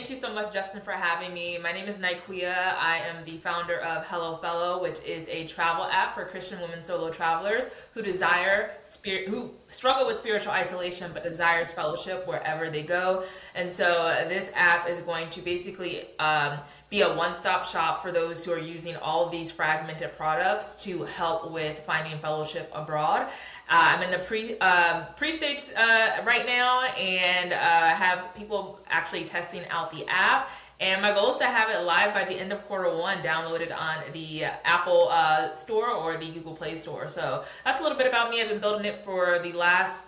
thank you so much, Justin, for having me. My name is Niqueea. I am the founder of HelloFellow, which is a travel app for Christian women solo travelers who struggle with spiritual isolation but desires fellowship wherever they go. And so this app is going to basically be a one-stop shop for those who are using all of these fragmented products to help with finding fellowship abroad. I'm in the pre-stage right now, and have people actually testing out the app. And my goal is to have it live by the end of quarter 1, downloaded on the Apple Store or the Google Play Store. So that's a little bit about me. I've been building it for the last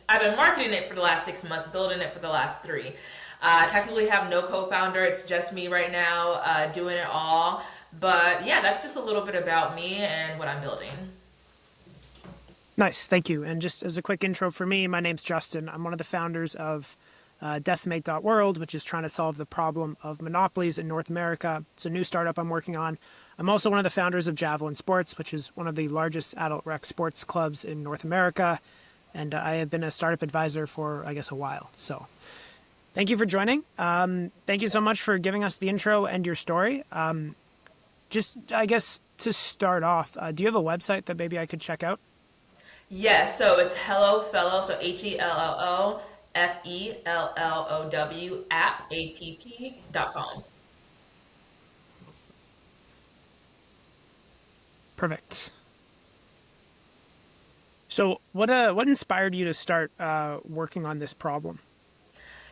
I've been marketing it for the last 6 months, building it for the last 3. Technically have no co-founder. It's just me right now doing it all. But yeah, that's just a little bit about me and what I'm building. Nice, thank you. And just as a quick intro for me, my name's Justin. I'm one of the founders of Decimate.world, which is trying to solve the problem of monopolies in North America. It's a new startup I'm working on. I'm also one of the founders of Javelin Sports, which is one of the largest adult rec sports clubs in North America. And I have been a startup advisor for, I guess, a while. So thank you for joining. Thank you so much for giving us the intro and your story. Just, I guess, to start off, do you have a website that maybe I could check out? Yes, so it's HelloFellow, so HelloFellow app.com. Perfect. So what inspired you to start working on this problem?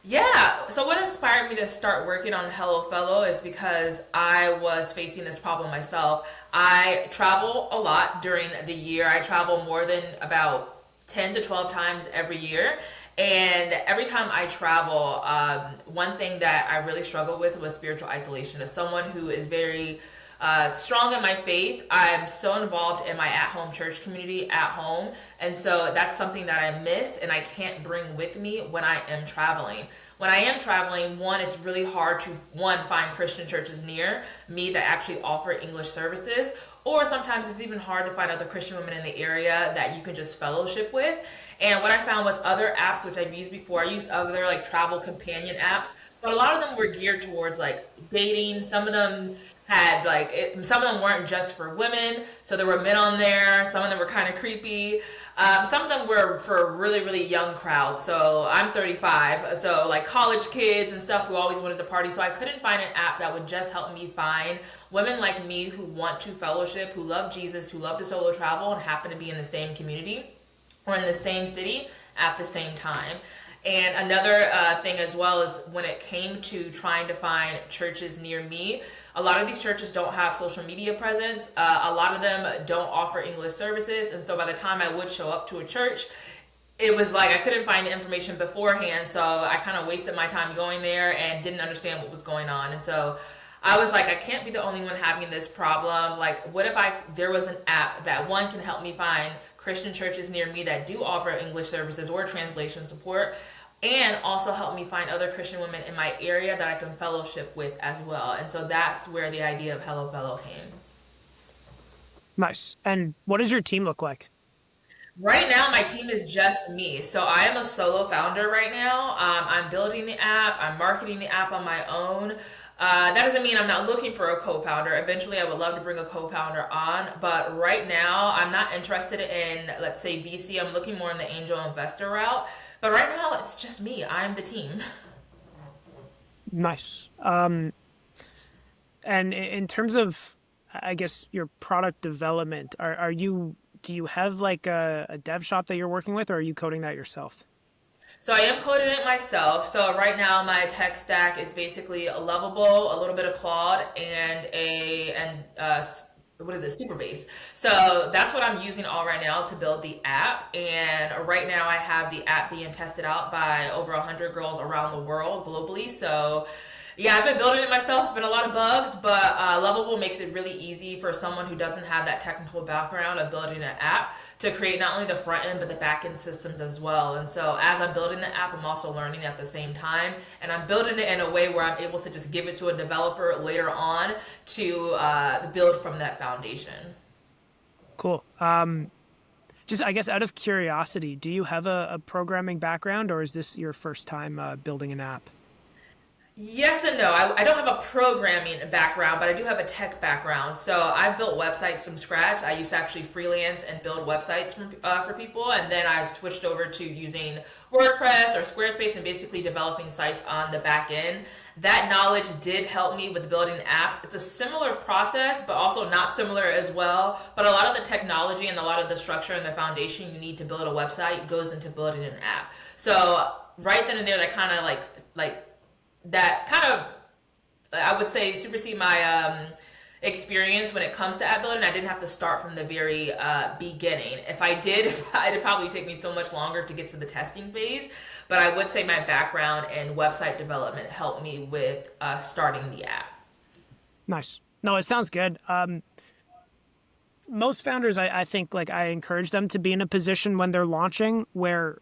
Yeah, so what inspired me to start working on HelloFellow is because I was facing this problem myself. I travel a lot during the year. I travel more than about 10 to 12 times every year. And every time I travel, one thing that I really struggled with was spiritual isolation. As someone who is very strong in my faith, I'm so involved in my at-home church community at home, and so that's something that I miss and I can't bring with me when I am traveling. When I am traveling, one, it's really hard to find Christian churches near me that actually offer English services, or sometimes it's even hard to find other Christian women in the area that you can just fellowship with. And what I found with other apps, which I've used before, I used other like travel companion apps, but a lot of them were geared towards like dating. Some of them had some of them weren't just for women, so there were men on there. Some of them were kind of creepy. Some of them were for a really, really young crowd. So I'm 35, so like college kids and stuff who always wanted to party. So I couldn't find an app that would just help me find women like me who want to fellowship, who love Jesus, who love to solo travel, and happen to be in the same community or in the same city at the same time. And another thing as well is when it came to trying to find churches near me, a lot of these churches don't have social media presence. A lot of them don't offer English services. And so by the time I would show up to a church, it was like I couldn't find the information beforehand. So I kind of wasted my time going there and didn't understand what was going on. And so I was like, I can't be the only one having this problem. Like, what if there was an app that one can help me find Christian churches near me that do offer English services or translation support, and also help me find other Christian women in my area that I can fellowship with as well. And so that's where the idea of HelloFellow came. Nice. And what does your team look like? Right now, my team is just me. So I am a solo founder right now. I'm building the app. I'm marketing the app on my own. That doesn't mean I'm not looking for a co-founder. Eventually, I would love to bring a co-founder on. But right now, I'm not interested in, let's say, VC. I'm looking more in the angel investor route. But right now, it's just me. I'm the team. Nice. And in terms of, I guess, your product development, do you have like a dev shop that you're working with, or are you coding that yourself? So I am coding it myself. So right now my tech stack is basically a Lovable, a little bit of Claude, and what is it, Superbase. So that's what I'm using all right now to build the app. And right now I have the app being tested out by over 100 girls around the world globally. So yeah, I've been building it myself. It's been a lot of bugs, but Lovable makes it really easy for someone who doesn't have that technical background of building an app to create not only the front end, but the back end systems as well. And so as I'm building the app, I'm also learning at the same time. And I'm building it in a way where I'm able to just give it to a developer later on to build from that foundation. Cool. Just, I guess, out of curiosity, do you have a programming background, or is this your first time building an app? Yes and no. I don't have a programming background, but I do have a tech background. So I've built websites from scratch. I used to actually freelance and build websites for people, and then I switched over to using WordPress or Squarespace and basically developing sites on the back end. That knowledge did help me with building apps. It's a similar process, but also not similar as well. But a lot of the technology and a lot of the structure and the foundation you need to build a website goes into building an app. So right then and there, that kind of like that kind of, I would say, supersede my experience when it comes to app building. I didn't have to start from the very beginning. If I did, it'd probably take me so much longer to get to the testing phase. But I would say my background in website development helped me with starting the app. Nice. No, it sounds good. Most founders, I think, like I encourage them to be in a position when they're launching where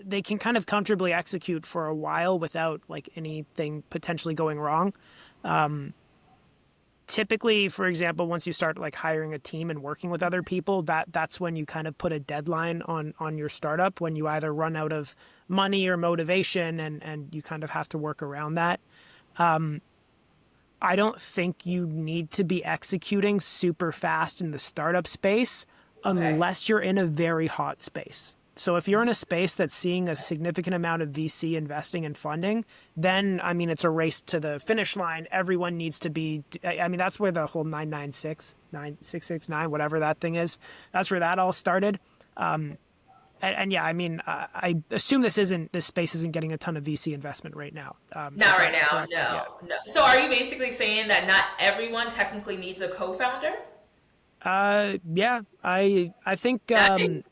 they can kind of comfortably execute for a while without like anything potentially going wrong. Typically, for example, once you start like hiring a team and working with other people, that's when you kind of put a deadline on your startup, when you either run out of money or motivation, and you kind of have to work around that. I don't think you need to be executing super fast in the startup space Okay. unless you're in a very hot space. So if you're in a space that's seeing a significant amount of VC investing and funding, then, I mean, it's a race to the finish line. Everyone needs to be, I mean, that's where the whole 996, 9669, whatever that thing is, that's where that all started. And yeah, I mean, I assume this space isn't getting a ton of VC investment right now. Is Not right that now, correct? Yeah. no. So are you basically saying that not everyone technically needs a co-founder? Yeah, I think, Nice.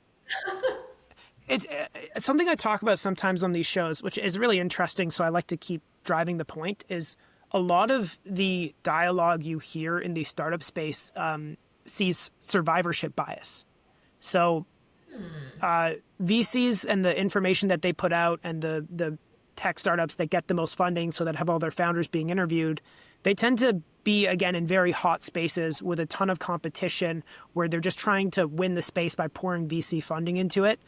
it's something I talk about sometimes on these shows, which is really interesting. So I like to keep driving the point. Is a lot of the dialogue you hear in the startup space sees survivorship bias. So VCs and the information that they put out, and the tech startups that get the most funding, so that have all their founders being interviewed, they tend to be, again, in very hot spaces with a ton of competition, where they're just trying to win the space by pouring VC funding into it.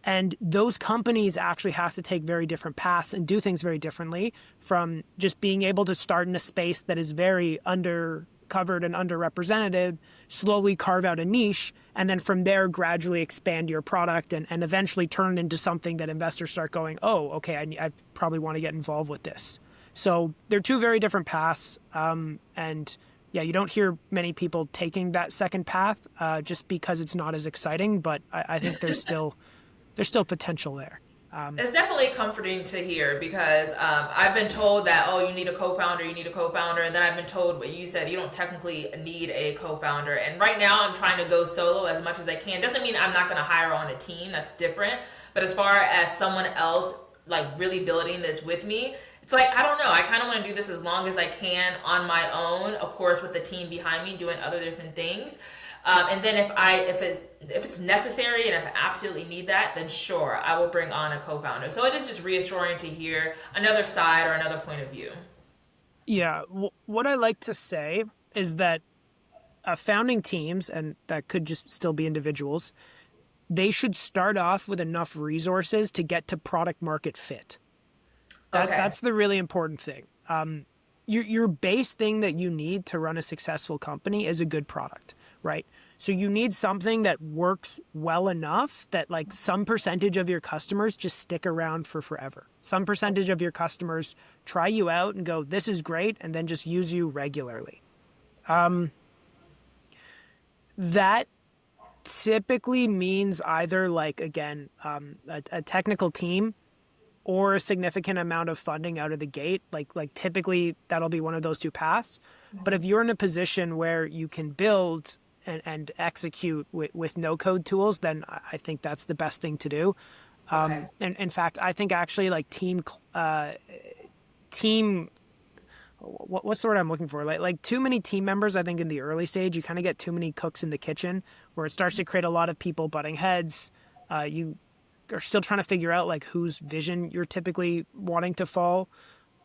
And those companies actually have to take very different paths and do things very differently from just being able to start in a space that is very undercovered and underrepresented, slowly carve out a niche, and then from there gradually expand your product and eventually turn it into something that investors start going, oh, okay, I probably want to get involved with this. So they're two very different paths. And yeah, you don't hear many people taking that second path just because it's not as exciting, but I think there's still potential there. It's definitely comforting to hear because I've been told that, oh, you need a co-founder, and then I've been told what you said, you don't technically need a co-founder. And right now I'm trying to go solo as much as I can. Doesn't mean I'm not going to hire on a team, that's different. But as far as someone else like really building this with me, it's like, I don't know, I kind of want to do this as long as I can on my own, of course with the team behind me doing other different things. And then if it's necessary and if I absolutely need that, then sure, I will bring on a co-founder. So it is just reassuring to hear another side or another point of view. Yeah, what I like to say is that founding teams, and that could just still be individuals, they should start off with enough resources to get to product market fit. Okay. That's the really important thing. Your base thing that you need to run a successful company is a good product, right? So you need something that works well enough that like some percentage of your customers just stick around for forever. Some percentage of your customers try you out and go, this is great, and then just use you regularly. That typically means either like, again, a technical team or a significant amount of funding out of the gate. Like typically that'll be one of those two paths. But if you're in a position where you can build and execute with no code tools, then I think that's the best thing to do. Okay. And in fact, I think actually like team, what's the word I'm looking for? Like too many team members, I think in the early stage, you kind of get too many cooks in the kitchen where it starts to create a lot of people butting heads. You are still trying to figure out like whose vision you're typically wanting to follow,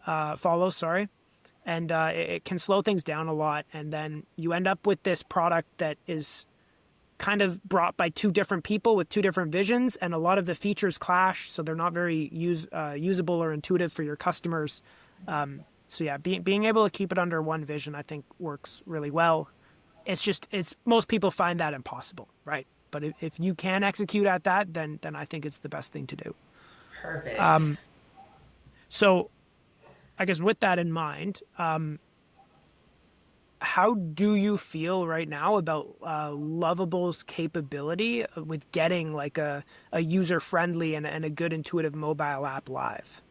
and it can slow things down a lot, and then you end up with this product that is kind of brought by two different people with two different visions, and a lot of the features clash, so they're not very usable or intuitive for your customers. So yeah, being able to keep it under one vision, I think, works really well. It's most people find that impossible, right? But if you can execute at that, then I think it's the best thing to do. Perfect. So I guess with that in mind, how do you feel right now about Lovable's capability with getting like a user-friendly and a good intuitive mobile app live?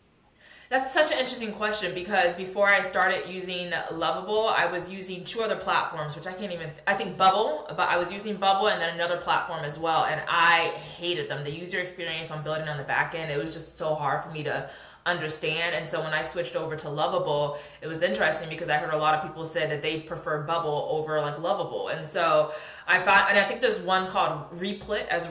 That's such an interesting question because before I started using Lovable, I was using two other platforms, which I think Bubble, but I was using Bubble and then another platform as well, and I hated them. The user experience on building on the back end, it was just so hard for me to understand. And so when I switched over to Lovable, it was interesting because I heard a lot of people say that they prefer Bubble over like Lovable. And so I found, and I think there's one called Replit as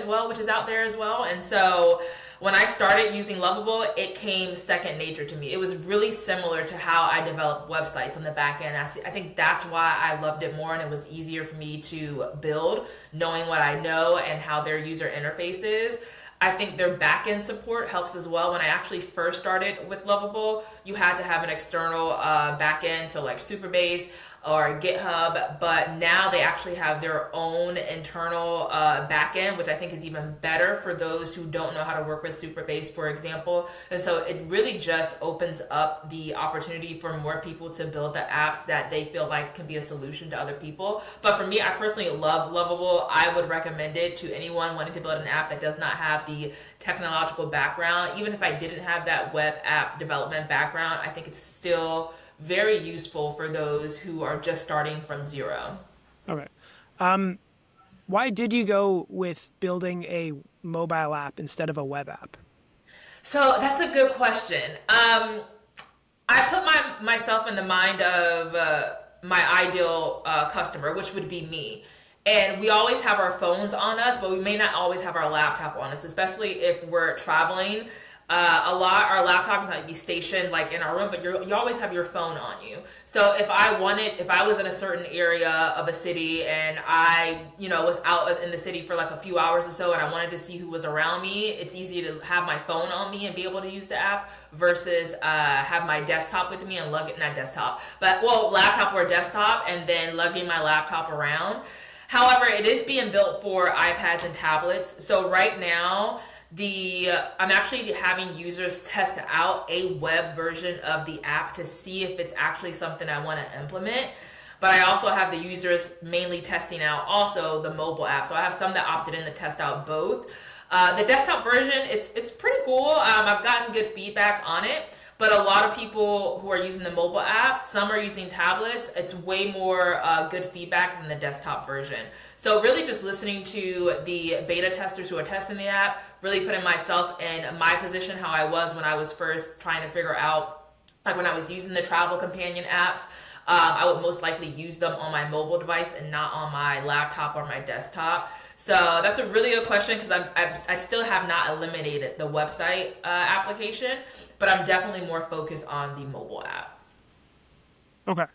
well, which is out there as well. And so when I started using Lovable, it came second nature to me. It was really similar to how I develop websites on the back end. I think that's why I loved it more, and it was easier for me to build, knowing what I know and how their user interface is. I think their backend support helps as well. When I actually first started with Lovable, you had to have an external backend, so like Superbase or GitHub, but now they actually have their own internal backend, which I think is even better for those who don't know how to work with Superbase, for example. And so it really just opens up the opportunity for more people to build the apps that they feel like can be a solution to other people. But for me, I personally love Lovable. I would recommend it to anyone wanting to build an app that does not have the technological background. Even if I didn't have that web app development background, I think it's still very useful for those who are just starting from zero. Okay. Why did you go with building a mobile app instead of a web app? So that's a good question. I put myself in the mind of my ideal customer, which would be me. And we always have our phones on us, but we may not always have our laptop on us, especially if we're traveling. Our laptops might be stationed like in our room, but you always have your phone on you. So if I was in a certain area of a city and I, was out in the city for like a few hours or so and I wanted to see who was around me, it's easy to have my phone on me and be able to use the app versus have my desktop with me and laptop or desktop and then lugging my laptop around. However, it is being built for iPads and tablets. So right now, I'm actually having users test out a web version of the app to see if it's actually something I want to implement. But I also have the users mainly testing out also the mobile app. So I have some that opted in to test out both. The desktop version, it's pretty cool. I've gotten good feedback on it. But a lot of people who are using the mobile apps, some are using tablets. It's way more good feedback than the desktop version. So really just listening to the beta testers who are testing the app, really putting myself in my position how I was when I was first trying to figure out, like when I was using the travel companion apps, I would most likely use them on my mobile device and not on my laptop or my desktop. So that's a really good question because I still have not eliminated the website application, but I'm definitely more focused on the mobile app. Okay.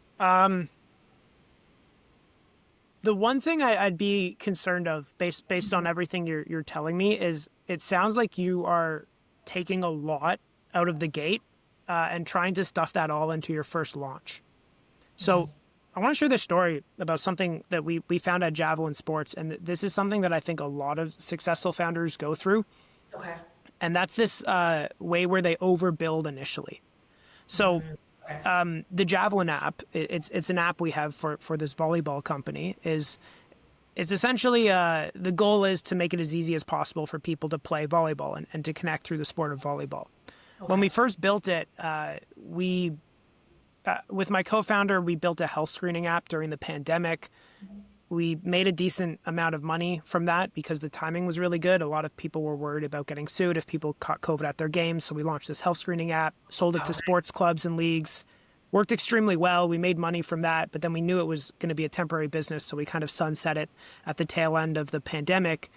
The one thing I'd be concerned of based on everything you're telling me is it sounds like you are taking a lot out of the gate and trying to stuff that all into your first launch. So I want to share this story about something that we found at Javelin Sports, and this is something that I think a lot of successful founders go through. Okay. And that's this way where they overbuild initially. So the Javelin app, it's an app we have for this volleyball company. It's essentially the goal is to make it as easy as possible for people to play volleyball and to connect through the sport of volleyball. Okay. When we first built it, with my co-founder, we built a health screening app during the pandemic. We made a decent amount of money from that because the timing was really good. A lot of people were worried about getting sued if people caught COVID at their games. So we launched this health screening app, sold it to sports clubs and leagues, worked extremely well. We made money from that, but then we knew it was going to be a temporary business. So we kind of sunset it at the tail end of the pandemic.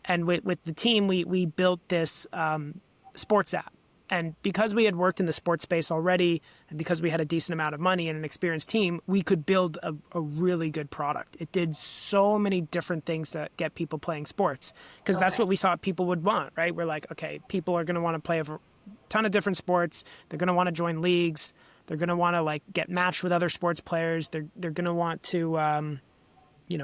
And with the team, we built this sports app. And because we had worked in the sports space already, and because we had a decent amount of money and an experienced team, we could build a really good product. It did so many different things to get people playing sports, because that's what we thought people would want, right? We're like, okay, people are going to want to play a ton of different sports. They're going to want to join leagues. They're going to want to like get matched with other sports players. They're going to want to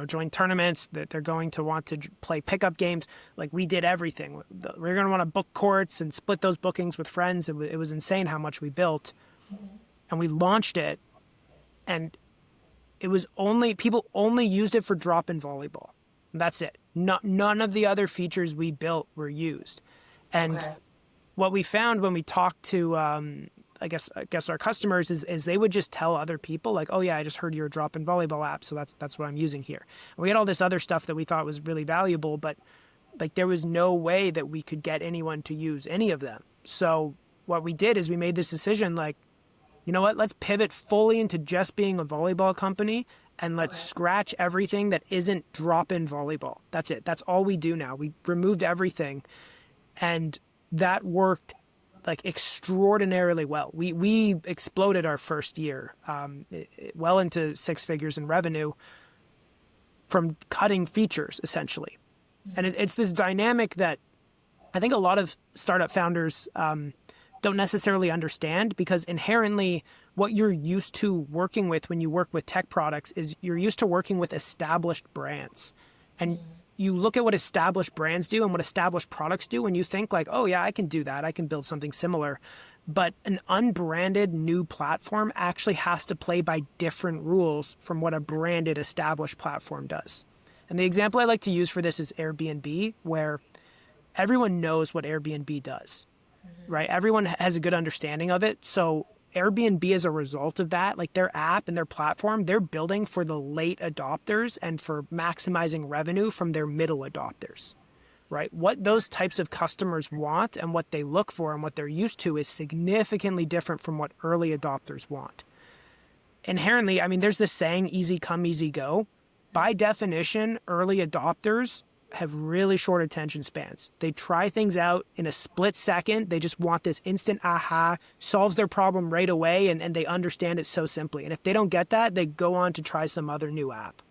join tournaments, that they're going to want to play pickup games. Like, we did everything. We're going to want to book courts and split those bookings with friends. It was insane how much we built. And we launched it, and it was people only used it for drop-in volleyball. That's it. None of the other features we built were used. And what we found when we talked to I guess our customers is they would just tell other people like, oh yeah, I just heard you're a drop-in volleyball app, so that's what I'm using here. And we had all this other stuff that we thought was really valuable, but like there was no way that we could get anyone to use any of them. So what we did is we made this decision, like, you know what, let's pivot fully into just being a volleyball company, and let's scratch everything that isn't drop-in volleyball. That's it. That's all we do now. We removed everything, and that worked like extraordinarily well. We exploded our first year, well into 6 figures in revenue from cutting features, essentially. And it's this dynamic that I think a lot of startup founders don't necessarily understand, because inherently what you're used to working with when you work with tech products is you're used to working with established brands. And you look at what established brands do and what established products do, and you think like, oh yeah, I can do that. I can build something similar. But an unbranded new platform actually has to play by different rules from what a branded established platform does. And the example I like to use for this is Airbnb, where everyone knows what Airbnb does, right? Everyone has a good understanding of it. So Airbnb, as a result of that, like their app and their platform, they're building for the late adopters and for maximizing revenue from their middle adopters, right? What those types of customers want and what they look for and what they're used to is significantly different from what early adopters want. Inherently, I mean, there's this saying, easy come, easy go. By definition, early adopters have really short attention spans. They try things out in a split second. They just want this instant aha, solves their problem right away, and they understand it so simply. And if they don't get that, they go on to try some other new app.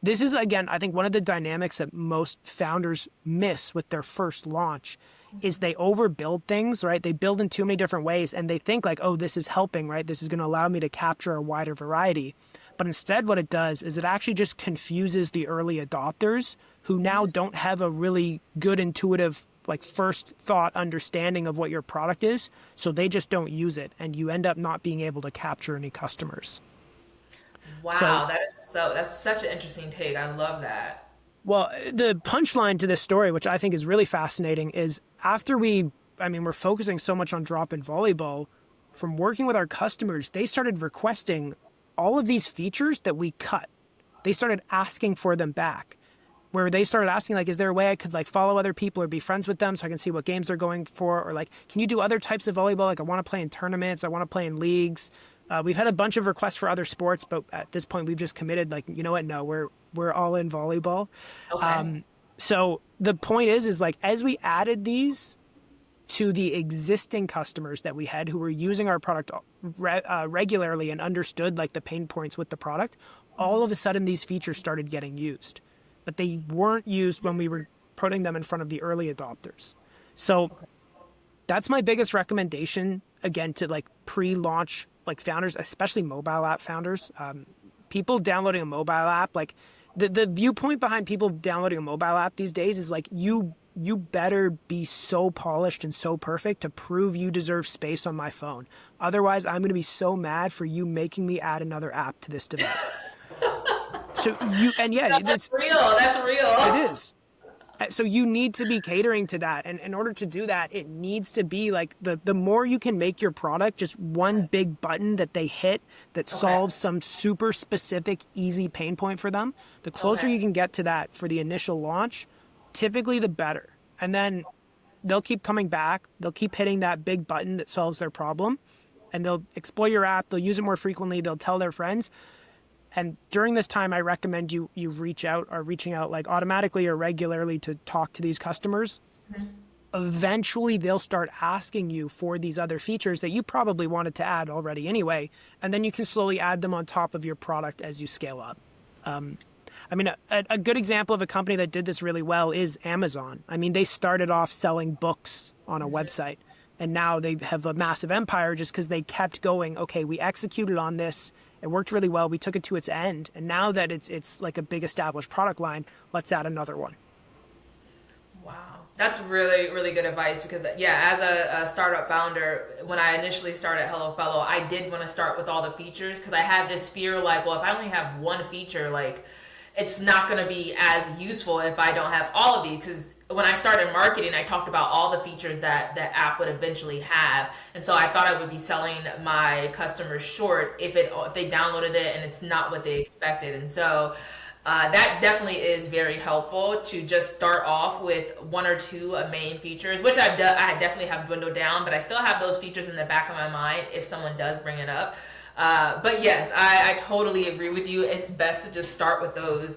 This is, again, I think one of the dynamics that most founders miss with their first launch is they overbuild things, right? They build in too many different ways, and they think like, oh, this is helping, right? This is going to allow me to capture a wider variety. But instead what it does is it actually just confuses the early adopters who now don't have a really good intuitive, like first thought understanding of what your product is. So they just don't use it, and you end up not being able to capture any customers. Wow, that's such an interesting take. I love that. Well, the punchline to this story, which I think is really fascinating, is after we're focusing so much on drop-in volleyball, from working with our customers, they started requesting all of these features that we cut. They started asking for them back, where they started asking, like, is there a way I could like follow other people or be friends with them so I can see what games they're going for? Or like, can you do other types of volleyball? Like, I want to play in tournaments. I want to play in leagues. We've had a bunch of requests for other sports, but at this point we've just committed, like, you know what? No, we're all in volleyball. Okay. So the point is like, as we added these to the existing customers that we had who were using our product regularly and understood like the pain points with the product, all of a sudden these features started getting used, but they weren't used when we were putting them in front of the early adopters. So that's my biggest recommendation, again, to like pre-launch like founders, especially mobile app founders. People downloading a mobile app, like the viewpoint behind people downloading a mobile app these days is like, you better be so polished and so perfect to prove you deserve space on my phone. Otherwise, I'm going to be so mad for you making me add another app to this device. That's real. That's real. It is. So you need to be catering to that. And in order to do that, it needs to be like the more you can make your product just one big button that they hit that solves some super specific, easy pain point for them, the closer you can get to that for the initial launch, typically the better. And then they'll keep coming back. They'll keep hitting that big button that solves their problem, and they'll explore your app. They'll use it more frequently. They'll tell their friends. And during this time, I recommend you reaching out like automatically or regularly to talk to these customers. eventually they'll start asking you for these other features that you probably wanted to add already anyway, and then you can slowly add them on top of your product as you scale up. I mean, a good example of a company that did this really well is Amazon. I mean, they started off selling books on a website, and now they have a massive empire just because they kept going, okay, we executed on this, it worked really well, we took it to its end, and now that it's like a big established product line, let's add another one. Wow. That's really, really good advice because, yeah, as a startup founder, when I initially started HelloFellow, I did want to start with all the features because I had this fear like, well, if I only have one feature, like, it's not going to be as useful if I don't have all of these. Because when I started marketing, I talked about all the features that that app would eventually have. And so I thought I would be selling my customers short if they downloaded it and it's not what they expected. And so that definitely is very helpful to just start off with one or two main features, which I definitely have dwindled down, but I still have those features in the back of my mind if someone does bring it up. But yes, I totally agree with you. It's best to just start with those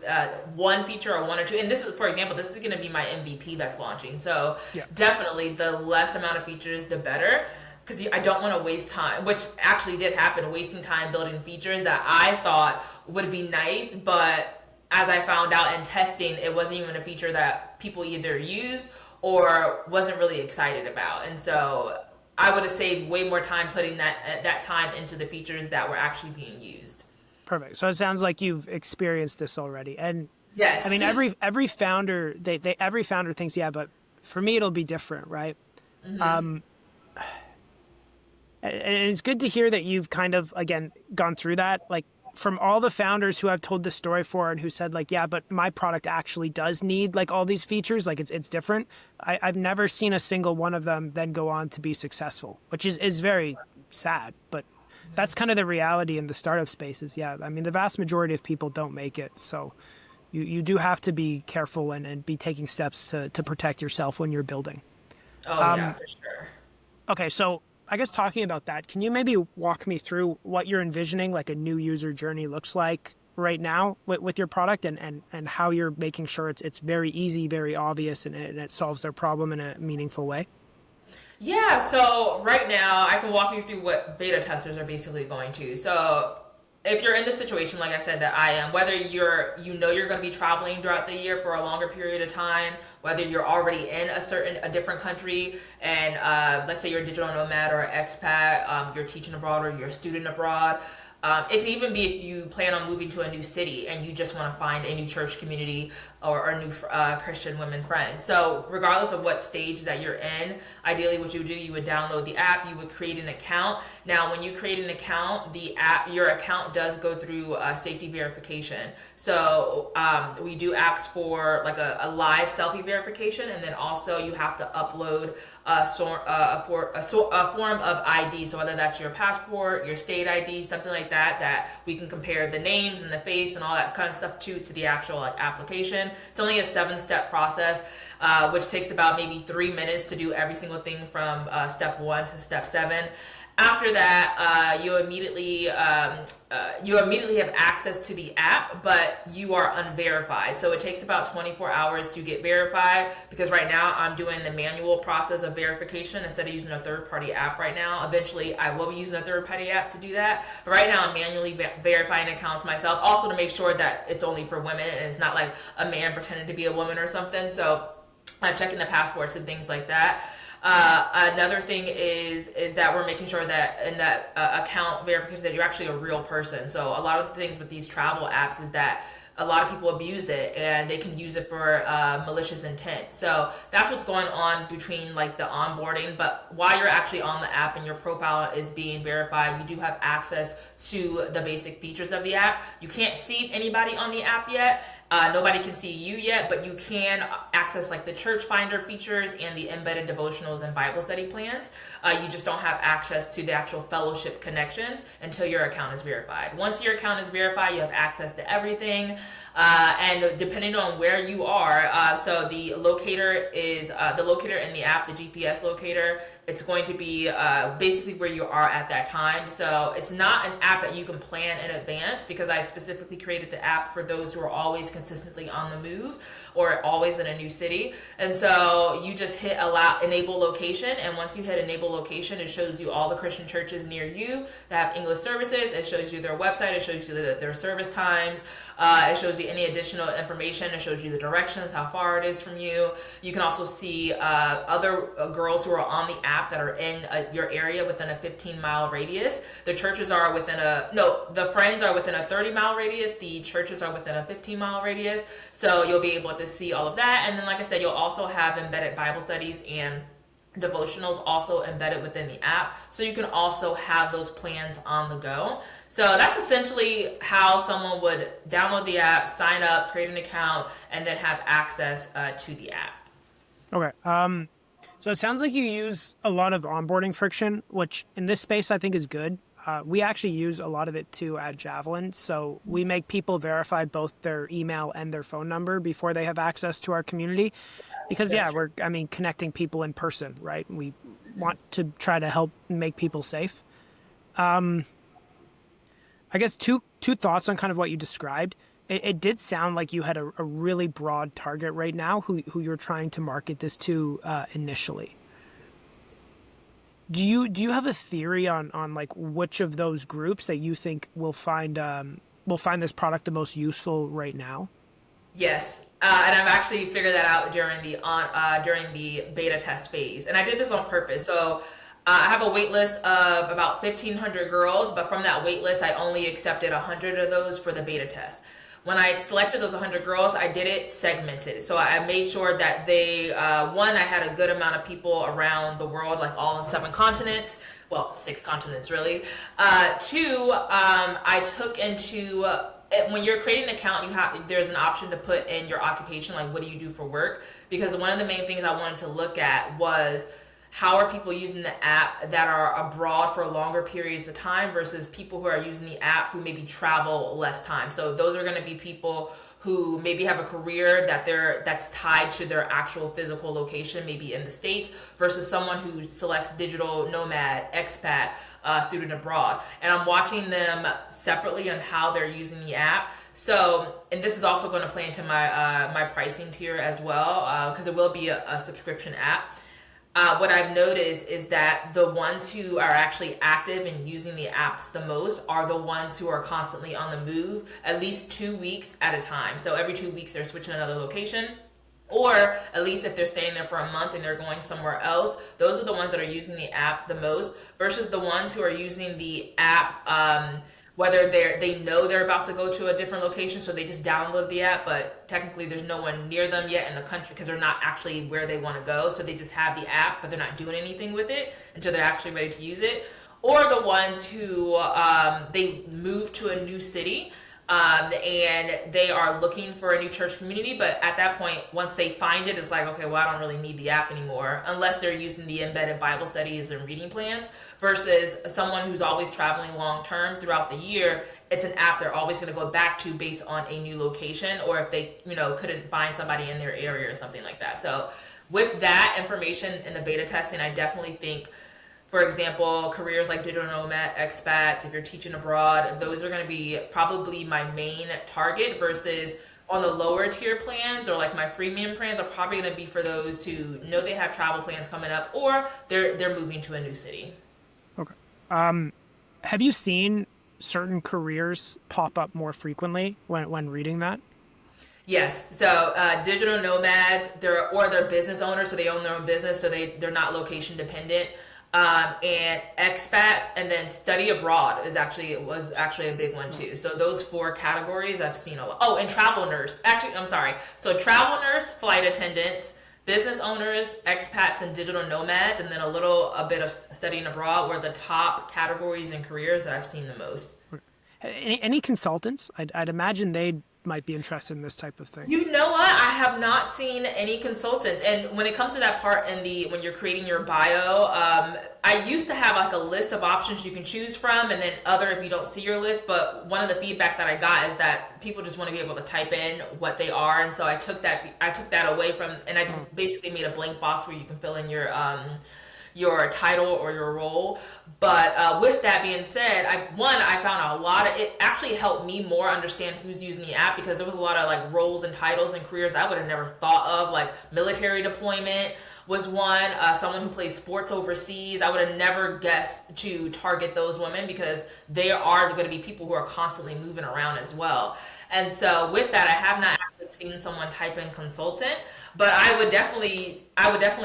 one feature or one or two. And this is, for example, this is going to be my MVP that's launching. So Yeah. definitely the less amount of features, the better. Because I don't want to waste time, which actually did happen, wasting time building features that I thought would be nice, but as I found out in testing, it wasn't even a feature that people either used or wasn't really excited about. And so I would have saved way more time putting that time into the features that were actually being used. Perfect. So it sounds like you've experienced this already. And Yes. I mean, every founder, every founder thinks, yeah, but for me, it'll be different, right? And it's good to hear that you've kind of, again, gone through that. Like, from all the founders who I've told this story for and who said, like, yeah, but my product actually does need, like, all these features, like, it's different. I've never seen a single one of them then go on to be successful, which is very sad. But that's kind of the reality in the startup spaces. Yeah, I mean, the vast majority of people don't make it. So you do have to be careful and be taking steps to protect yourself when you're building. Oh, yeah, for sure. Okay, so I guess talking about that, can you maybe walk me through what you're envisioning like a new user journey looks like right now with your product and how you're making sure it's very easy, very obvious, and it solves their problem in a meaningful way? Yeah, so right now I can walk you through what beta testers are basically going to. So if you're in the situation, like I said, that I am, whether you're going to be traveling throughout the year for a longer period of time, whether you're already in a different country, and let's say you're a digital nomad or an expat, you're teaching abroad or you're a student abroad. It can even be if you plan on moving to a new city and you just want to find a new church community or a new Christian women friend. So regardless of what stage that you're in, ideally what you would do, you would download the app, you would create an account. Now, when you create an account, your account does go through safety verification. So we do ask for like a live selfie verification, and then also you have to upload a form of ID. So whether that's your passport, your state ID, something like that we can compare the names and the face and all that kind of stuff to the actual like application. It's only a 7-step process, which takes about maybe 3 minutes to do every single thing from step 1 to step 7. After that, you immediately have access to the app, but you are unverified. So it takes about 24 hours to get verified, because right now I'm doing the manual process of verification instead of using a third-party app right now. Eventually, I will be using a third-party app to do that. But right now, I'm manually verifying accounts myself, also to make sure that it's only for women and it's not like a man pretending to be a woman or something. So I'm checking the passports and things like that. Another thing is that we're making sure that in that account verification that you're actually a real person. So a lot of the things with these travel apps is that a lot of people abuse it and they can use it for malicious intent. So that's what's going on between like the onboarding. But while you're actually on the app and your profile is being verified, you do have access to the basic features of the app. You can't see anybody on the app yet. Nobody can see you yet, but you can access like the church finder features and the embedded devotionals and Bible study plans. You just don't have access to the actual fellowship connections until your account is verified. Once your account is verified, you have access to everything. And depending on where you are, so the locator is the locator in the app, the GPS locator. It's going to be basically where you are at that time. So it's not an app that you can plan in advance, because I specifically created the app for those who are always consistently on the move or always in a new city. And so you just hit enable location. And once you hit enable location, it shows you all the Christian churches near you that have English services. It shows you their website. It shows you their service times. It shows you any additional information. It shows you the directions, how far it is from you. You can also see other girls who are on the app that are in your area within a 15-mile radius. The churches are within the friends are within a 30-mile radius. The churches are within a 15-mile radius. So you'll be able to see all of that. And then, like I said, you'll also have embedded Bible studies and devotionals also embedded within the app, so you can also have those plans on the go. So that's essentially how someone would download the app, sign up, create an account, and then have access to the app. Okay. So it sounds like you use a lot of onboarding friction, which in this space I think is good. We actually use a lot of it too at Javelin. So we make people verify both their email and their phone number before they have access to our community. Because, we're connecting people in person, right? We want to try to help make people safe. I guess two thoughts on kind of what you described. It did sound like you had a really broad target right now who you're trying to market this to initially. Do you have a theory on like which of those groups that you think will find this product the most useful right now? Yes, and I've actually figured that out during the beta test phase, and I did this on purpose. So I have a wait list of about 1,500 girls, but from that wait list, I only accepted 100 of those for the beta test. When I selected those 100 girls, I did it segmented. So I made sure that I had a good amount of people around the world, like all in 7 continents. Well, 6 continents really. 2, I took into when you're creating an account, there's an option to put in your occupation, like what do you do for work? Because one of the main things I wanted to look at was how are people using the app that are abroad for longer periods of time versus people who are using the app who maybe travel less time. So those are going to be people who maybe have a career that's tied to their actual physical location, maybe in the States, versus someone who selects digital nomad, expat, student abroad. And I'm watching them separately on how they're using the app. So, and this is also going to play into my pricing tier as well, because it will be a subscription app. What I've noticed is that the ones who are actually active and using the apps the most are the ones who are constantly on the move, at least 2 weeks at a time. So every 2 weeks they're switching another location, or at least if they're staying there for a month and they're going somewhere else, those are the ones that are using the app the most versus the ones who are using the app whether they know they're about to go to a different location, so they just download the app, but technically there's no one near them yet in the country because they're not actually where they want to go, so they just have the app, but they're not doing anything with it until they're actually ready to use it. Or the ones who they move to a new city and they are looking for a new church community, but at that point, once they find it, it's like, okay, well, I don't really need the app anymore, unless they're using the embedded Bible studies and reading plans, versus someone who's always traveling long term throughout the year. It's an app they're always going to go back to based on a new location, or if they couldn't find somebody in their area or something like that. So with that information in the beta testing, I definitely think, for example, careers like digital nomad, expats, if you're teaching abroad, those are going to be probably my main target, versus on the lower tier plans or like my freemium plans are probably going to be for those who know they have travel plans coming up or they're moving to a new city. Okay. Have you seen certain careers pop up more frequently when reading that? Yes. So digital nomads, they're business owners, so they own their own business, so they're not location dependent. And expats, and then study abroad was actually a big one too. So those 4 categories I've seen a lot. Oh, and travel nurse. Actually, I'm sorry. So travel nurse, flight attendants, business owners, expats, and digital nomads, and then a bit of studying abroad were the top categories and careers that I've seen the most. Any consultants? I'd imagine they might be interested in this type of thing. You know what? I have not seen any consultants. And when it comes to that part when you're creating your bio, I used to have like a list of options you can choose from, and then other if you don't see your list. But one of the feedback that I got is that people just want to be able to type in what they are, and so I took that away from, and I just basically made a blank box where you can fill in your your title or your role. But with that being said, I found a lot of it actually helped me more understand who's using the app, because there was a lot of like roles and titles and careers I would have never thought of, like military deployment was one. Someone who plays sports overseas, I would have never guessed to target those women, because they are going to be people who are constantly moving around as well. And so with that, I have not actually seen someone type in consultant, but I would definitely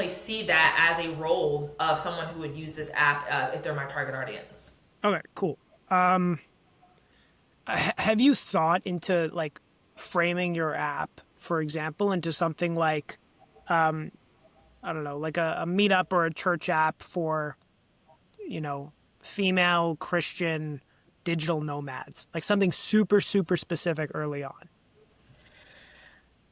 see that as a role of someone who would use this app if they're my target audience. Okay, cool. Have you thought into like framing your app, for example, into something like, I don't know, like a meetup or a church app for, female Christian digital nomads, like something super, super specific early on?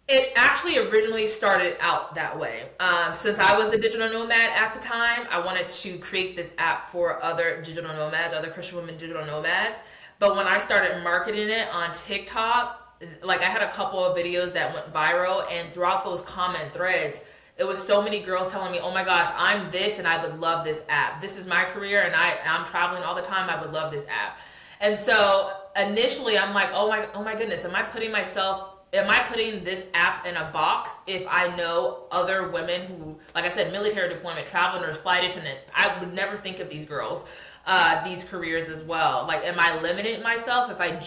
It actually originally started out that way. Since I was the digital nomad at the time, I wanted to create this app for other digital nomads, other Christian women digital nomads. But when I started marketing it on TikTok, like I had a couple of videos that went viral, and throughout those comment threads, it was so many girls telling me, "Oh my gosh, I'm this and I would love this app. This is my career and I'm traveling all the time. I would love this app." And so initially I'm like, "Oh my goodness, am I putting this app in a box if I know other women who, like I said, military deployment, travel nurse, flight attendant, I would never think of these girls, these careers as well. Like, am I limiting myself if I'm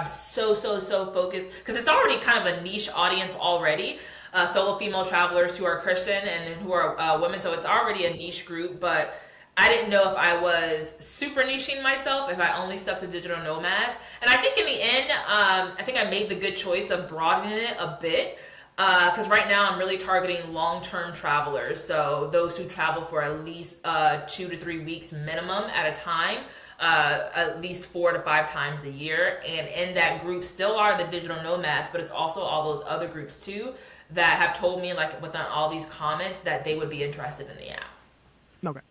so focused? Because it's already kind of a niche audience already, solo female travelers who are Christian and who are women. So it's already a niche group, but I didn't know if I was super niching myself, if I only stuck to digital nomads. And I think in the end, I think I made the good choice of broadening it a bit. Because right now I'm really targeting long-term travelers. So those who travel for at least 2 to 3 weeks minimum at a time, at least 4 to 5 times a year. And in that group still are the digital nomads, but it's also all those other groups too that have told me, like within all these comments, that they would be interested in the app. Okay.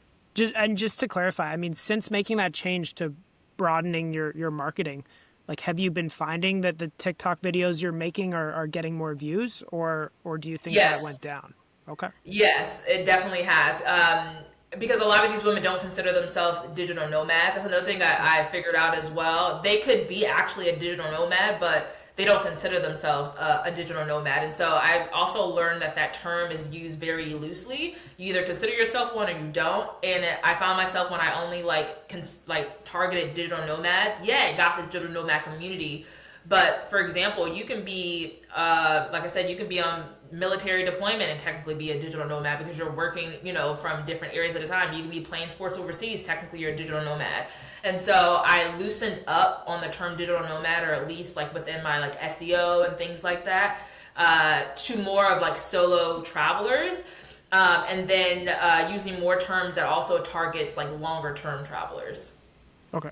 Just to clarify, I mean, since making that change to broadening your marketing, like, have you been finding that the TikTok videos you're making are getting more views, or do you think that Yes. went down? Okay. Yes, it definitely has. Because a lot of these women don't consider themselves digital nomads. That's another thing I figured out as well. They could be actually a digital nomad, but they don't consider themselves a digital nomad. And so I also learned that term is used very loosely. You either consider yourself one or you don't. And I found myself when I only like targeted digital nomads. Yeah, it got the digital nomad community. But for example, you can be, like I said, you can be on military deployment and technically be a digital nomad because you're working, from different areas at a time. You can be playing sports overseas. Technically, you're a digital nomad. And so I loosened up on the term digital nomad, or at least like within my like SEO and things like that, to more of like solo travelers. And then using more terms that also targets like longer term travelers. Okay.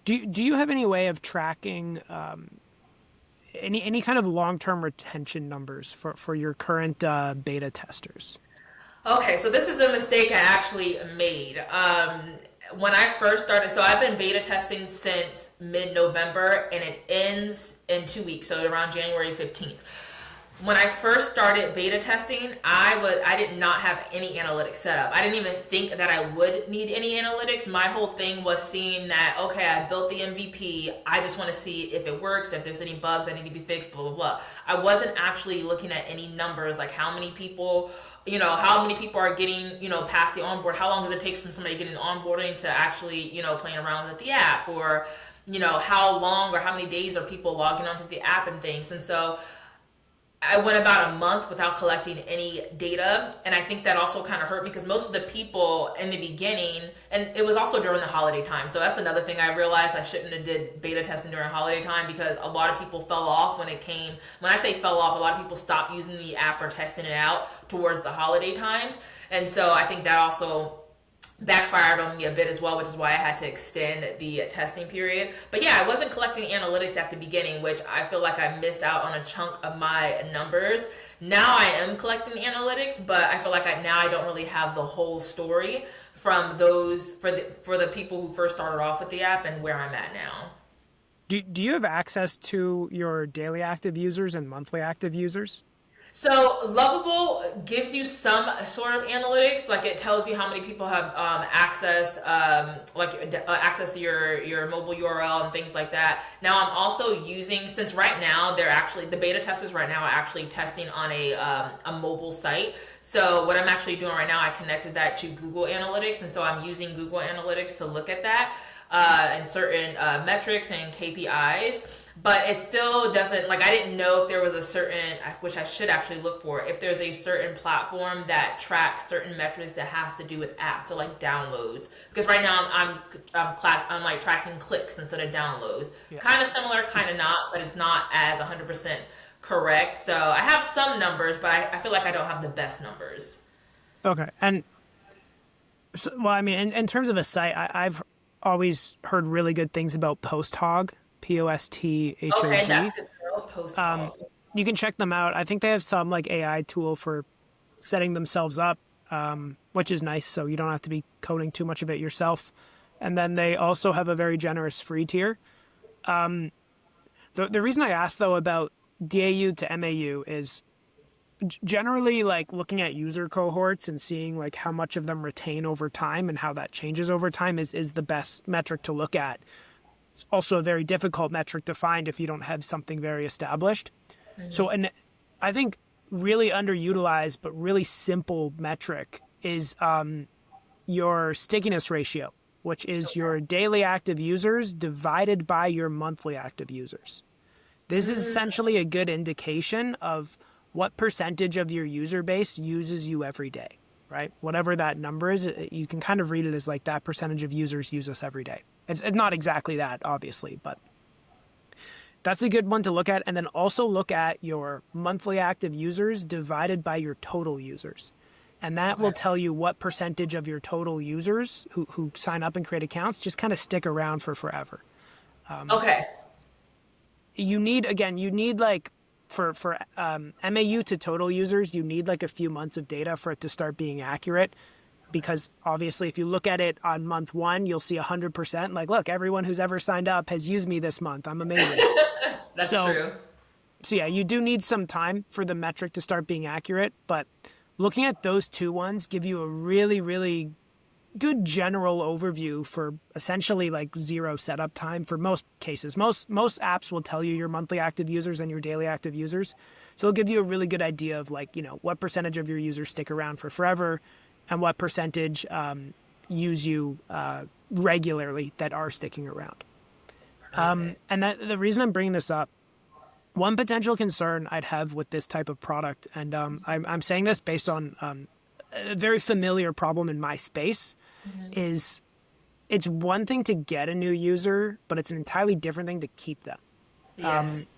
Do you have any way of tracking any kind of long-term retention numbers for your current beta testers? Okay, so this is a mistake I actually made. When I first started, so I've been beta testing since mid-November, and it ends in 2 weeks, so around January 15th. When I first started beta testing, I did not have any analytics set up. I didn't even think that I would need any analytics. My whole thing was seeing that, okay, I built the MVP. I just want to see if it works, if there's any bugs that need to be fixed, blah, blah, blah. I wasn't actually looking at any numbers, like how many people are getting, past the onboard. How long does it take from somebody getting onboarding to actually, playing around with the app, or, how long or how many days are people logging onto the app and things. And so I went about a month without collecting any data, and I think that also kind of hurt me because most of the people in the beginning, and it was also during the holiday time, so that's another thing I realized I shouldn't have did beta testing during holiday time, because a lot of people fell off when I say fell off, a lot of people stopped using the app or testing it out towards the holiday times, and so I think that also backfired on me a bit as well, which is why I had to extend the testing period. But yeah, I wasn't collecting analytics at the beginning, which I feel like I missed out on a chunk of my numbers. Now I am collecting analytics, but I feel like now I don't really have the whole story from those for the people who first started off with the app and where I'm at now. Do you have access to your daily active users and monthly active users? So Lovable gives you some sort of analytics, like it tells you how many people have access to your mobile URL and things like that. Now I'm also using, since right now they're actually the beta testers right now are actually testing on a mobile site. So what I'm actually doing right now, I connected that to Google Analytics, and so I'm using Google Analytics to look at that and certain metrics and KPIs. But it still doesn't, like, I didn't know if there was a certain, which I should actually look for, if there's a certain platform that tracks certain metrics that has to do with apps, so like downloads. Because right now I'm like tracking clicks instead of downloads. Yeah. Kind of similar, kind of not, but it's not as 100% correct. So I have some numbers, but I feel like I don't have the best numbers. Okay. And so, well, I mean, in terms of a site, I've always heard really good things about PostHog, Okay, POSTHOG. that's good. Post hog. You can check them out. I think they have some like AI tool for setting themselves up, which is nice. So you don't have to be coding too much of it yourself. And then they also have a very generous free tier. The reason I asked though about DAU to MAU is generally like looking at user cohorts and seeing like how much of them retain over time and how that changes over time is the best metric to look at. It's also a very difficult metric to find if you don't have something very established. So, and I think really underutilized but really simple metric is your stickiness ratio, which is your daily active users divided by your monthly active users. This is essentially a good indication of what percentage of your user base uses you every day, right? Whatever that number is, you can kind of read it as like that percentage of users use us every day. It's not exactly that, obviously, but that's a good one to look at. And then also look at your monthly active users divided by your total users. And that will tell you what percentage of your total users who sign up and create accounts just kind of stick around for forever. Okay. You need, again, like for MAU to total users, you need like a few months of data for it to start being accurate. Because obviously, if you look at it on month one, you'll see 100%. Like, look, everyone who's ever signed up has used me this month. I'm amazing. That's true. So yeah, you do need some time for the metric to start being accurate. But looking at those two ones give you a really, really good general overview for essentially like zero setup time for most cases. Most apps will tell you your monthly active users and your daily active users. So it'll give you a really good idea of like, what percentage of your users stick around for forever and what percentage use you regularly that are sticking around. And that the reason I'm bringing this up, one potential concern I'd have with this type of product, and I'm saying this based on a very familiar problem in my space, is it's one thing to get a new user, but it's an entirely different thing to keep them. Yes.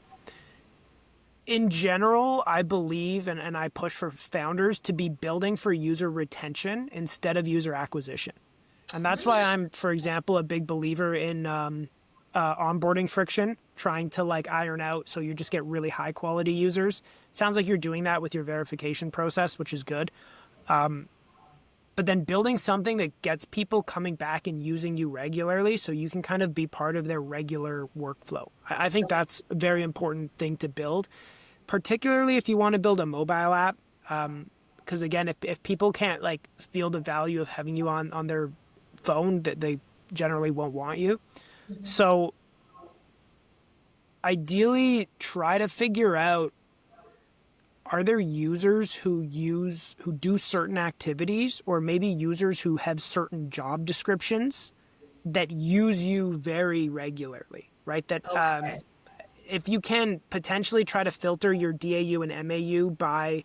In general, I believe and I push for founders to be building for user retention instead of user acquisition. And that's why I'm, for example, a big believer in onboarding friction, trying to like iron out so you just get really high quality users. Sounds like you're doing that with your verification process, which is good. But then building something that gets people coming back and using you regularly so you can kind of be part of their regular workflow. I think that's a very important thing to build, particularly if you want to build a mobile app. Because again, if people can't like feel the value of having you on their phone, that they generally won't want you. So ideally try to figure out, are there users who do certain activities, or maybe users who have certain job descriptions that use you very regularly, right? That if you can potentially try to filter your DAU and MAU by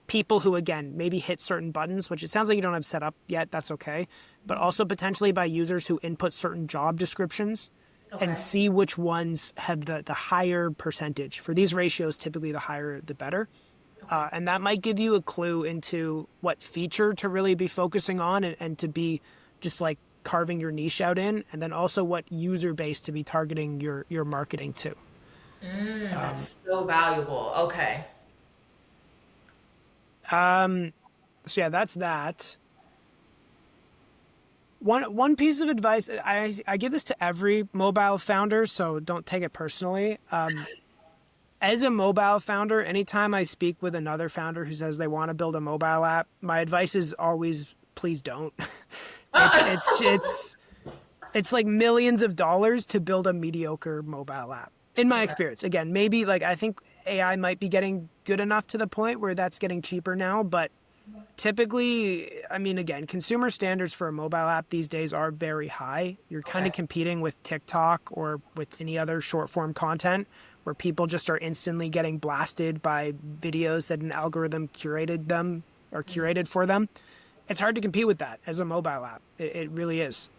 people who, again, maybe hit certain buttons, which it sounds like you don't have set up yet, that's okay, but also potentially by users who input certain job descriptions and see which ones have the higher percentage. For these ratios, typically the higher the better. And that might give you a clue into what feature to really be focusing on and to be just like carving your niche out in, and then also what user base to be targeting your marketing to. That's so valuable. Okay. So yeah, that's that. One piece of advice, I give this to every mobile founder, so don't take it personally. as a mobile founder, anytime I speak with another founder who says they want to build a mobile app, my advice is always please don't. It's it's like millions of dollars to build a mediocre mobile app. In my Okay. experience, again, maybe like I think AI might be getting good enough to the point where that's getting cheaper now, but typically, I mean, again, consumer standards for a mobile app these days are very high. You're kind of Okay. competing with TikTok or with any other short form content where people just are instantly getting blasted by videos that an algorithm curated them or curated for them. It's hard to compete with that as a mobile app. It really is.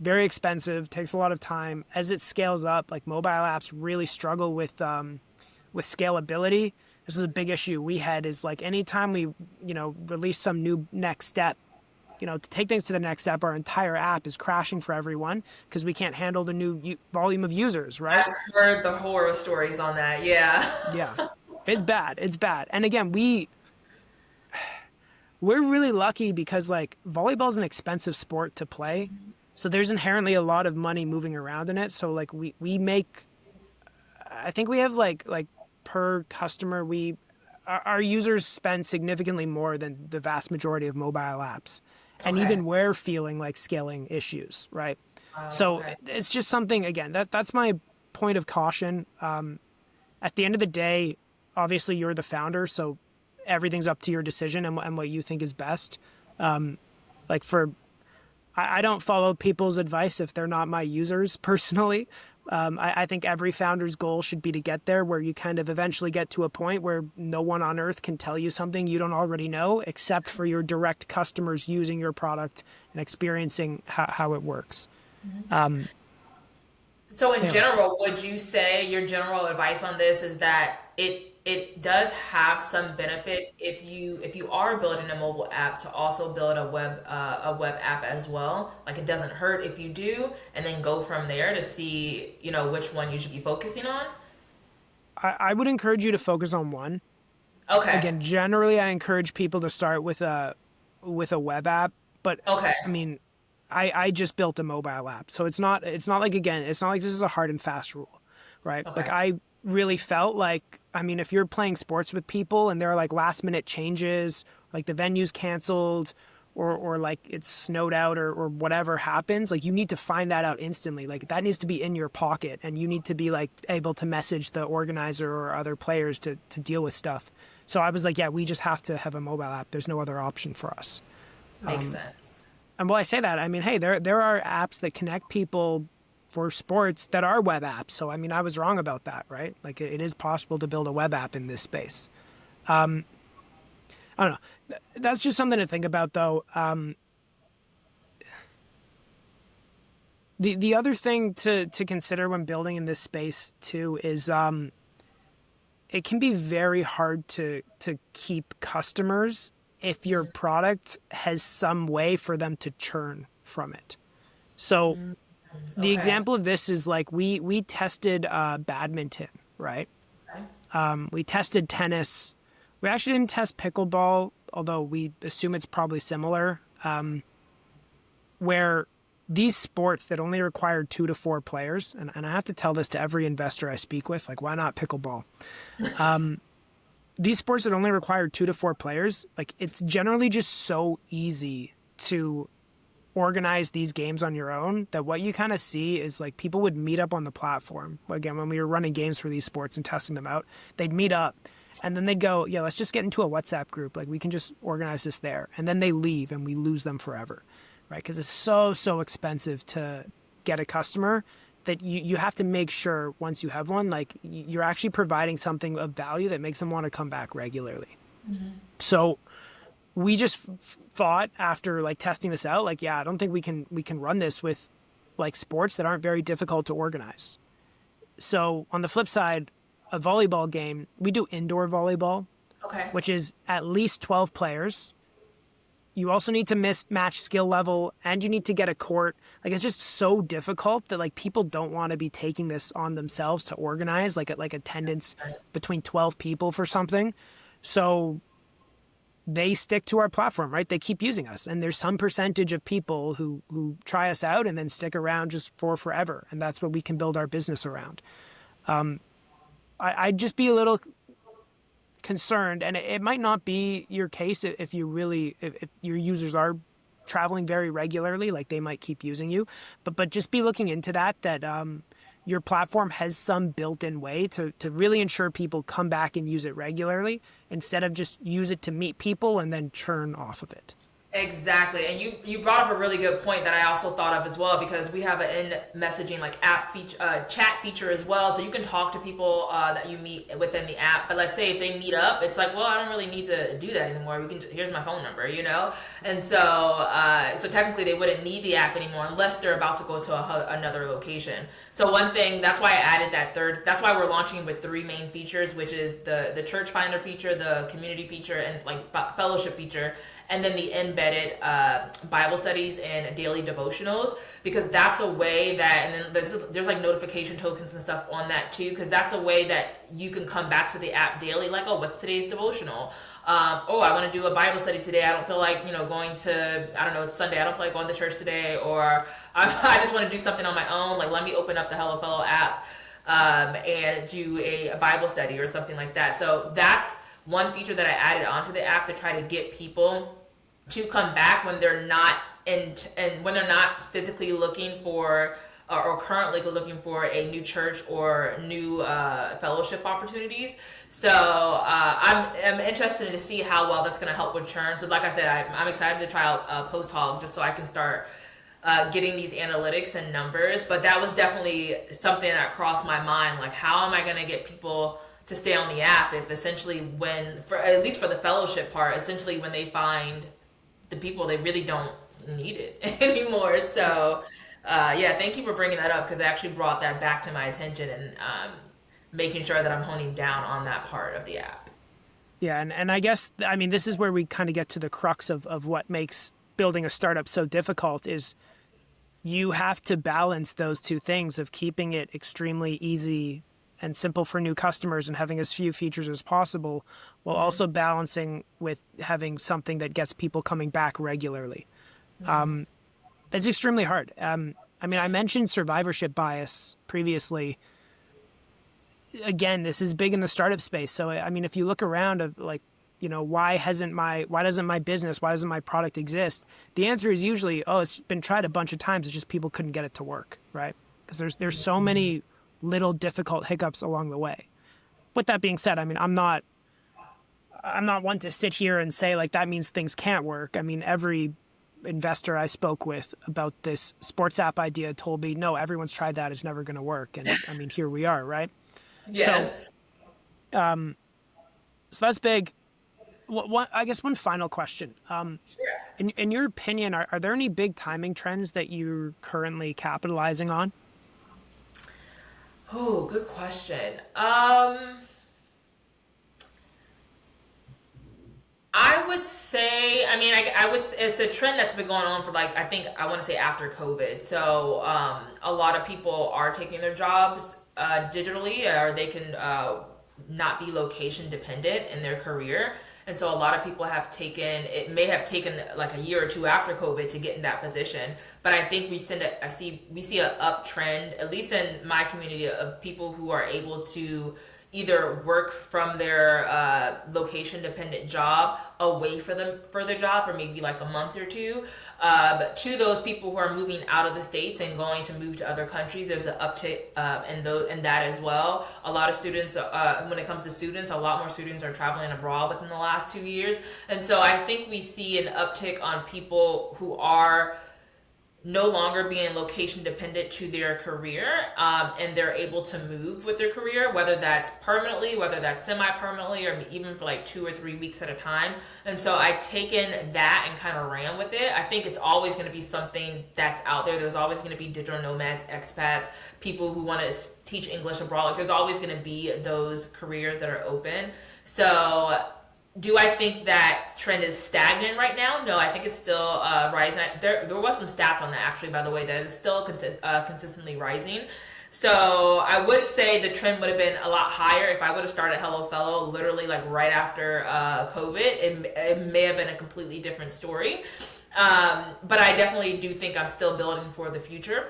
Very expensive, takes a lot of time. As it scales up, like mobile apps really struggle with scalability. This is a big issue we had is like anytime we, release some new next step, to take things to the next step, our entire app is crashing for everyone because we can't handle the new volume of users, right? I've heard the horror stories on that. Yeah. Yeah. It's bad. It's bad. And again, we're really lucky because like volleyball is an expensive sport to play. So there's inherently a lot of money moving around in it. So like we make, I think we have like per customer, our users spend significantly more than the vast majority of mobile apps. And Okay. even we're feeling like scaling issues, right? So Okay. it's just something, again, that's my point of caution. At the end of the day, obviously you're the founder, so everything's up to your decision and what you think is best. Like I don't follow people's advice if they're not my users personally. I think every founder's goal should be to get there where you kind of eventually get to a point where no one on earth can tell you something you don't already know, except for your direct customers using your product and experiencing how it works. So in Anyway, general, would you say your general advice on this is that it does have some benefit if you are building a mobile app to also build a web app as well? Like it doesn't hurt if you do, and then go from there to see, which one you should be focusing on? I would encourage you to focus on one. Okay. Again, generally, I encourage people to start with a web app, but Okay. I mean, I just built a mobile app, so it's not like again, it's not like this is a hard and fast rule, right? Like Okay. I really felt like, I mean, if you're playing sports with people and there are like last minute changes, like the venue's canceled or like it's snowed out or whatever happens, like you need to find that out instantly. Like that needs to be in your pocket and you need to be like able to message the organizer or other players to deal with stuff. So I was like, yeah, we just have to have a mobile app. There's no other option for us. Makes sense. And while I say that, I mean, hey, there are apps that connect people for sports that are web apps. So I mean, I was wrong about that, right? Like it is possible to build a web app in this space. I don't know. That's just something to think about, though. The other thing to consider when building in this space too is it can be very hard to keep customers if your product has some way for them to churn from it. So the Okay. example of this is like we tested badminton, right? Okay. We tested tennis. We actually didn't test pickleball, although we assume it's probably similar. Where these sports that only require 2 to 4 players, and I have to tell this to every investor I speak with, like, why not pickleball? These sports that only require 2 to 4 players, like, it's generally just so easy to organize these games on your own that what you kind of see is like people would meet up on the platform. Again, when we were running games for these sports and testing them out, they'd meet up and then they'd go, yeah, let's just get into a WhatsApp group. Like we can just organize this there. And then they leave and we lose them forever, right? Because it's so expensive to get a customer that you have to make sure once you have one, like you're actually providing something of value that makes them want to come back regularly. So we just thought after like testing this out, like, yeah, I don't think we can run this with like sports that aren't very difficult to organize. So on the flip side, a volleyball game, we do indoor volleyball, Okay. which is at least 12 players. You also need to match skill level and you need to get a court. Like it's just so difficult that like people don't want to be taking this on themselves to organize like attendance between 12 people for something. So they stick to our platform, right? They keep using us. And there's some percentage of people who try us out and then stick around just for forever. And that's what we can build our business around. I'd just be a little concerned, and it might not be your case if you really if your users are traveling very regularly, like they might keep using you, but just be looking into that your platform has some built-in way to really ensure people come back and use it regularly instead of just use it to meet people and then churn off of it. Exactly. And you brought up a really good point that I also thought of as well, because we have an in messaging like app feature, chat feature as well. So you can talk to people that you meet within the app. But let's say if they meet up, it's like, well, I don't really need to do that anymore. We can here's my phone number, you know? And so so technically they wouldn't need the app anymore unless they're about to go to another location. So one thing, that's why I added that third, that's why we're launching with three main features, which is the church finder feature, the community feature, and like fellowship feature, and then the embedded Bible studies and daily devotionals, because that's a way that, and then there's like notification tokens and stuff on that too, because that's a way that you can come back to the app daily, like, oh, what's today's devotional? Oh, I want to do a Bible study today. I don't feel like, going to, I don't know, it's Sunday. I don't feel like going to church today, or I just want to do something on my own. Like, let me open up the HelloFellow app and do a Bible study or something like that. So that's one feature that I added onto the app to try to get people to come back when they're not and when they're not physically looking for or currently looking for a new church or new fellowship opportunities. So I'm interested to see how well that's going to help with churn. So like I said, I'm excited to try out Post Hog just so I can start getting these analytics and numbers. But that was definitely something that crossed my mind. Like, how am I going to get people to stay on the app if essentially at least for the fellowship part, essentially when they find the people, they really don't need it anymore. So yeah, thank you for bringing that up, because it actually brought that back to my attention, and making sure that I'm honing down on that part of the app. Yeah, and I guess, I mean, this is where we kind of get to the crux of what makes building a startup so difficult, is you have to balance those two things of keeping it extremely easy and simple for new customers and having as few features as possible, while also balancing with having something that gets people coming back regularly. That's extremely hard. I mean, I mentioned survivorship bias previously. Again, this is big in the startup space. So, I mean, if you look around of like, why doesn't my business, why doesn't my product exist? The answer is usually, oh, it's been tried a bunch of times. It's just people couldn't get it to work, right? Because there's so many little difficult hiccups along the way. With that being said, I mean, I'm not one to sit here and say like that means things can't work. I mean, every investor I spoke with about this sports app idea told me, no, everyone's tried that, it's never going to work. And I mean, here we are, right? Yes. So that's big. I guess one final question. Sure. In your opinion, are there any big timing trends that you're currently capitalizing on? Oh, good question. I would say, I mean, it's a trend that's been going on for like, I want to say after COVID. So, a lot of people are taking their jobs, digitally, or they can, not be location dependent in their career. And so a lot of people it may have taken like a year or two after COVID to get in that position. But I think we see an uptrend, at least in my community, of people who are able to either work from their location dependent job away for their job for maybe like a month or two. But to those people who are moving out of the States and going to move to other countries, there's an uptick in that as well. A lot of students, when it comes to students, a lot more students are traveling abroad within the last 2 years. And so I think we see an uptick on people who are no longer being location dependent to their career, and they're able to move with their career, whether that's permanently, whether that's semi-permanently, or even for like 2 or 3 weeks at a time. And so I've taken that and kind of ran with it. I think it's always going to be something that's out there. There's always going to be digital nomads, expats, people who want to teach English abroad. Like, there's always going to be those careers that are open. So do I think that trend is stagnant right now? No, I think it's still rising. There was some stats on that, actually, by the way, that it's still consistently rising. So I would say the trend would have been a lot higher if I would have started HelloFellow literally like right after COVID. It may have been a completely different story. But I definitely do think I'm still building for the future.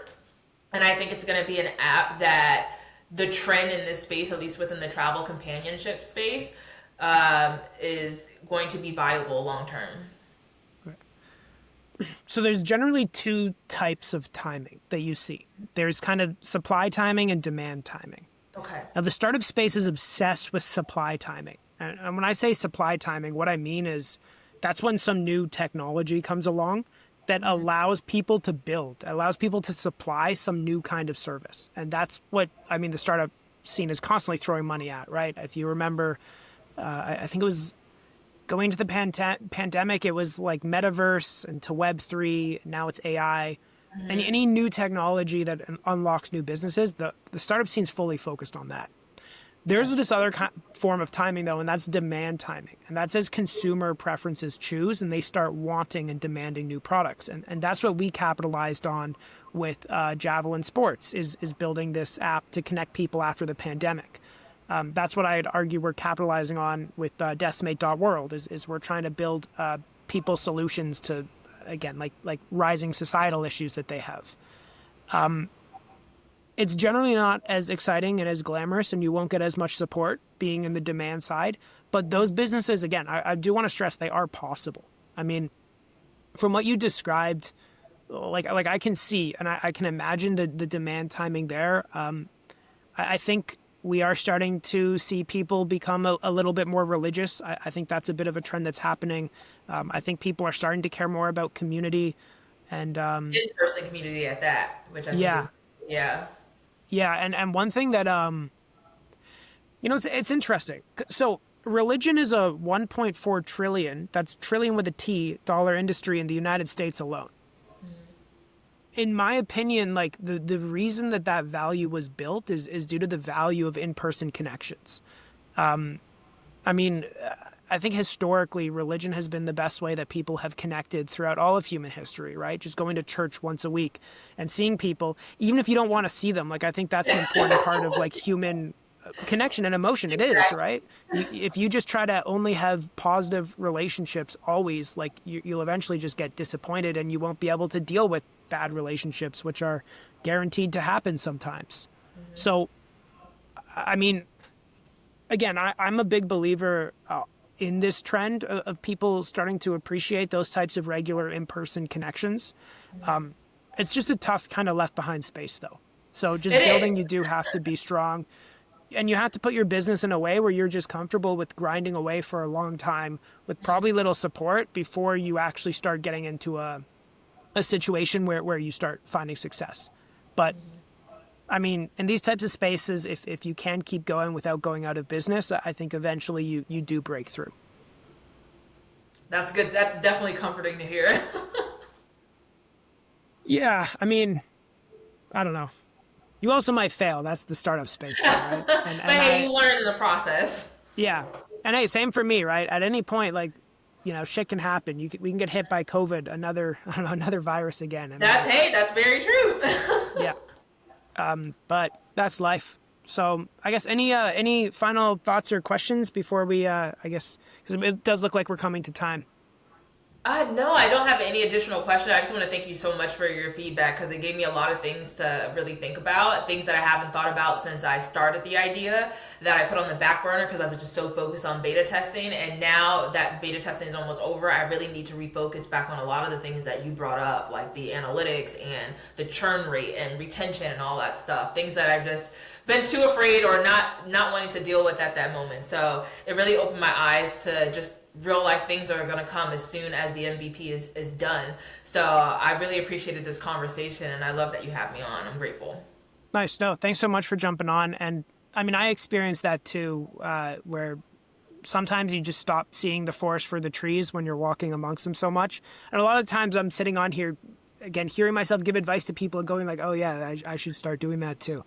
And I think it's going to be an app that the trend in this space, at least within the travel companionship space, is going to be viable long term. So there's generally two types of timing that you see. There's kind of supply timing and demand timing. Okay. Now, the startup space is obsessed with supply timing. And when I say supply timing, what I mean is that's when some new technology comes along that allows people to build, allows people to supply some new kind of service. And that's what, I mean, the startup scene is constantly throwing money at, right? If you remember, I think it was going into the pandemic, it was like metaverse and to Web3. Now it's AI. And any new technology that unlocks new businesses, the startup scene's fully focused on that. There's this other form of timing, though, and that's demand timing. And that's as consumer preferences choose and they start wanting and demanding new products. And that's what we capitalized on with Javelin Sports, is building this app to connect people after the pandemic. That's what I'd argue we're capitalizing on with Decimate.world, is we're trying to build people solutions to, again, like rising societal issues that they have. It's generally not as exciting and as glamorous, and you won't get as much support being in the demand side. But those businesses, again, I do want to stress they are possible. I mean, from what you described, like I can see and I can imagine the demand timing there. I think we are starting to see people become a little bit more religious. I think that's a bit of a trend that's happening. I think people are starting to care more about community and in-person community at that, which I think is, yeah. Yeah, and one thing that it's interesting. So religion is a 1.4 trillion, that's trillion with a T, dollar industry in the United States alone. In my opinion, like the reason that value was built is due to the value of in-person connections. I mean, I think historically religion has been the best way that people have connected throughout all of human history, right? Just going to church once a week and seeing people, even if you don't want to see them. Like, I think that's an important part of like human connection and emotion. It is, right? If you just try to only have positive relationships always, like you'll eventually just get disappointed and you won't be able to deal with bad relationships, which are guaranteed to happen sometimes. So, I mean, again, I'm a big believer in this trend of people starting to appreciate those types of regular in-person connections. It's just a tough kind of left behind space, though. So just building, you do have to be strong. And you have to put your business in a way where you're just comfortable with grinding away for a long time with probably little support before you actually start getting into a situation where you start finding success. But I mean, in these types of spaces, if you can keep going without going out of business, I think eventually you do break through. That's good. That's definitely comforting to hear. Yeah, I mean, I don't know. You also might fail. That's the startup space, though, right? But hey, you learn in the process. Yeah. And hey, same for me, right? At any point, like, shit can happen. We can get hit by COVID, another virus again. That's very true. Yeah. But that's life. So I guess any final thoughts or questions before we, because it does look like we're coming to time. No, I don't have any additional questions. I just want to thank you so much for your feedback because it gave me a lot of things to really think about, things that I haven't thought about since I started the idea that I put on the back burner because I was just so focused on beta testing. And now that beta testing is almost over, I really need to refocus back on a lot of the things that you brought up, like the analytics and the churn rate and retention and all that stuff, things that I've just been too afraid or not wanting to deal with at that moment. So it really opened my eyes to just real life things that are going to come as soon as the MVP is done. So I really appreciated this conversation and I love that you have me on. I'm grateful. Nice. No, thanks so much for jumping on. And I mean, I experienced that too, where sometimes you just stop seeing the forest for the trees when you're walking amongst them so much. And a lot of times I'm sitting on here, again, hearing myself give advice to people and going like, oh yeah, I should start doing that too.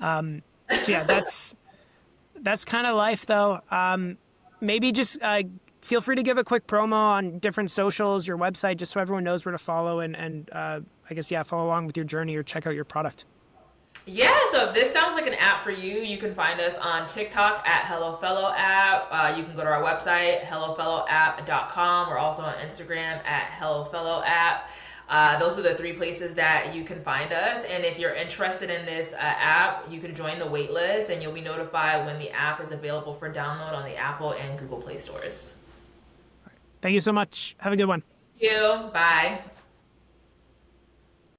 So yeah, that's kind of life though. Maybe just, feel free to give a quick promo on different socials, your website, just so everyone knows where to follow and I guess, follow along with your journey or check out your product. Yeah, so if this sounds like an app for you, you can find us on TikTok at HelloFellow app. You can go to our website, HelloFellowApp.com. We're also on Instagram at HelloFellow app. Those are the three places that you can find us. And if you're interested in this app, you can join the wait list and you'll be notified when the app is available for download on the Apple and Google Play stores. Thank you so much. Have a good one. Thank you. Bye.